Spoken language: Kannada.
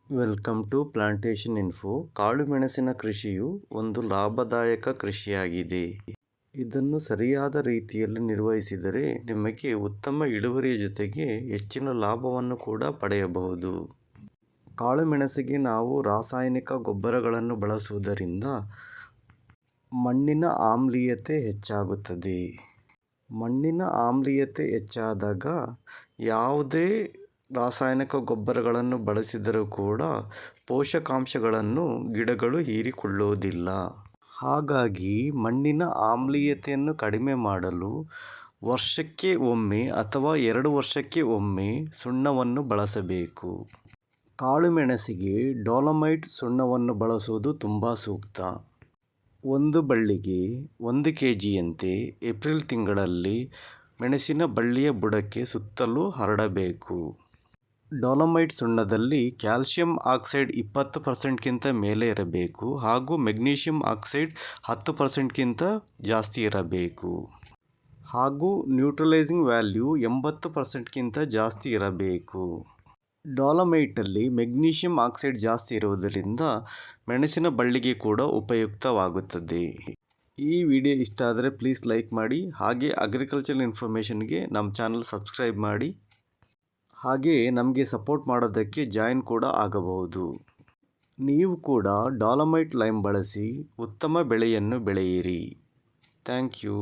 Welcome to plantation info. ಕಾಳುಮೆಣಸಿನ ಕೃಷಿಯು ಒಂದು ಲಾಭದಾಯಕ ಕೃಷಿಯಾಗಿದೆ. ಇದನ್ನು ಸರಿಯಾದ ರೀತಿಯಲ್ಲಿ ನಿರ್ವಹಿಸಿದರೆ ನಿಮಗೆ ಉತ್ತಮ ಇಳುವರಿಯ ಜೊತೆಗೆ ಹೆಚ್ಚಿನ ಲಾಭವನ್ನು ಕೂಡ ಪಡೆಯಬಹುದು. ಕಾಳುಮೆಣಸಿಗೆ ನಾವು ರಾಸಾಯನಿಕ ಗೊಬ್ಬರಗಳನ್ನು ಬಳಸುವುದರಿಂದ ಮಣ್ಣಿನ ಆಮ್ಲೀಯತೆ ಹೆಚ್ಚಾಗುತ್ತದೆ. ಮಣ್ಣಿನ ಆಮ್ಲೀಯತೆ ಹೆಚ್ಚಾದಾಗ ಯಾವುದೇ ರಾಸಾಯನಿಕ ಗೊಬ್ಬರಗಳನ್ನು ಬಳಸಿದರೂ ಕೂಡ ಪೋಷಕಾಂಶಗಳನ್ನು ಗಿಡಗಳು ಹೀರಿಕೊಳ್ಳುವುದಿಲ್ಲ. ಹಾಗಾಗಿ ಮಣ್ಣಿನ ಆಮ್ಲೀಯತೆಯನ್ನು ಕಡಿಮೆ ಮಾಡಲು ವರ್ಷಕ್ಕೆ ಒಮ್ಮೆ ಅಥವಾ 2 ವರ್ಷಕ್ಕೆ ಒಮ್ಮೆ ಸುಣ್ಣವನ್ನು ಬಳಸಬೇಕು. ಕಾಳುಮೆಣಸಿಗೆ ಡೊಲೊಮೈಟ್ ಸುಣ್ಣವನ್ನು ಬಳಸುವುದು ತುಂಬ ಸೂಕ್ತ. ಒಂದು ಬಳ್ಳಿಗೆ 1 kgಯಂತೆ ಏಪ್ರಿಲ್ ತಿಂಗಳಲ್ಲಿ ಮೆಣಸಿನ ಬಳ್ಳಿಯ ಬುಡಕ್ಕೆ ಸುತ್ತಲೂ ಹರಡಬೇಕು. ಡೊಲೊಮೈಟ್ ಸುಣ್ಣದಲ್ಲಿ ಕ್ಯಾಲ್ಸಿಯಂ ಆಕ್ಸೈಡ್ 20%ಗಿಂತ ಮೇಲೆ ಇರಬೇಕು ಹಾಗೂ ಮೆಗ್ನೀಷಿಯಂ ಆಕ್ಸೈಡ್ 10%ಗಿಂತ ಜಾಸ್ತಿ ಇರಬೇಕು ಹಾಗೂ ನ್ಯೂಟ್ರಲೈಸಿಂಗ್ ವ್ಯಾಲ್ಯೂ 80%ಗಿಂತ ಜಾಸ್ತಿ ಇರಬೇಕು. ಡೊಲೊಮೈಟಲ್ಲಿ ಮೆಗ್ನೀಷಿಯಂ ಆಕ್ಸೈಡ್ ಜಾಸ್ತಿ ಇರುವುದರಿಂದ ಮೆಣಸಿನ ಬಳ್ಳಿಗೆ ಕೂಡ ಉಪಯುಕ್ತವಾಗುತ್ತದೆ. ಈ ವಿಡಿಯೋ ಇಷ್ಟ ಆದರೆ ಪ್ಲೀಸ್ ಲೈಕ್ ಮಾಡಿ, ಹಾಗೆ ಅಗ್ರಿಕಲ್ಚರಲ್ ಇನ್ಫಾರ್ಮೇಷನ್ಗೆ ನಮ್ಮ ಚಾನಲ್ ಸಬ್ಸ್ಕ್ರೈಬ್ ಮಾಡಿ, ಹಾಗೆ ನಮಗೆ ಸಪೋರ್ಟ್ ಮಾಡೋದಕ್ಕೆ ಜಾಯಿನ್ ಕೂಡ ಆಗಬಹುದು. ನೀವು ಕೂಡ ಡೊಲೊಮೈಟ್ ಲೈಮ್ ಬಳಸಿ ಉತ್ತಮ ಬೆಳೆಯನ್ನು ಬೆಳೆಯಿರಿ. Thank you.